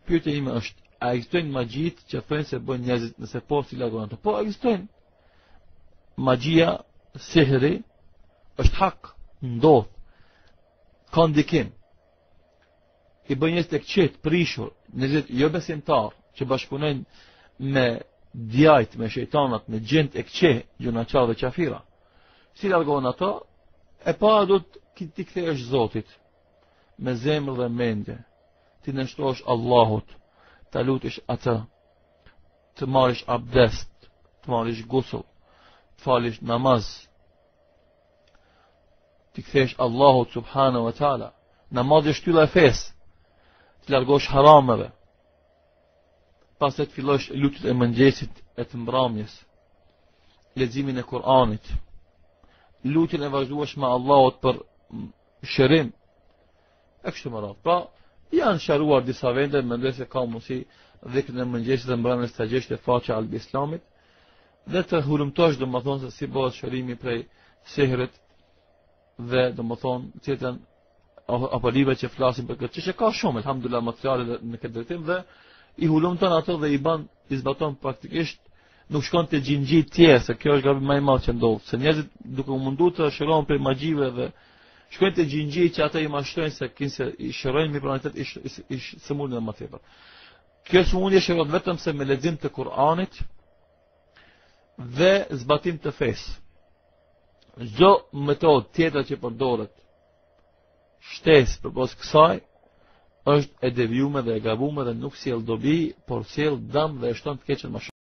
Pyetja ime është, a ekzistojnë magjit që thonë se bën njerëzit nëse po si largon ato? Po ekzistojnë. Magjia, sihri është hak, ndodh, ka ndikim. I bën njerëz të këqit, prishur, njerëz jo besimtar që bashkëpunojnë me djajt, me shejtanat, me gjend e këqe, gjunaçar dhe qafira. Si largon ato? E para do të ti kthehesh Zotit me zemër dhe mendje. Ti nënshtrohesh Allahut, ta lutesh atë, të marrësh abdest, të marrësh gusull, të falësh namaz. Ti kthehesh Allahut subhanahu wa taala. Namazi është shtylla e fesë. Të largosh harameve. Pastaj të fillosh lutjet e mëngjesit e të mbrëmjes, leximin e Kur'anit, lutjen e vazhdueshme me Allahut për shërim. E kështu me radhë. Pra, janë sharuar disa vende, mendoj se ka mundësi dhikrin e mëngjesit dhe mbrëmjes ta gjesh te faqja e Islamit dhe të hulumtosh domethënë se si bëhet shërimi prej sihrit dhe domethënë cilën apo libra që flasin për këtë çështje ka shumë, alhamdulillah, materiale në këtë drejtim dhe i hulumton ato dhe i zbaton praktikisht, nuk shkon te xhinxhi të tjerë, se kjo është gabim më i madh që ndodh. Se njerëzit duke u munduar të shërohen për magjive dhe shkojnë te xhinxhi që ata i mashtrojnë se kinse i shërojnë me pranë i sëmundën më tepër. Kjo sëmundje shërohet vetëm se me lexim të Kur'anit dhe zbatim të fesë. Çdo metodë tjetër që përdoret shtesë përpos kësaj është e devijuar dhe e gabuar dhe nuk sjell dobi, por sjell dëm dhe e shton të keqen më shumë.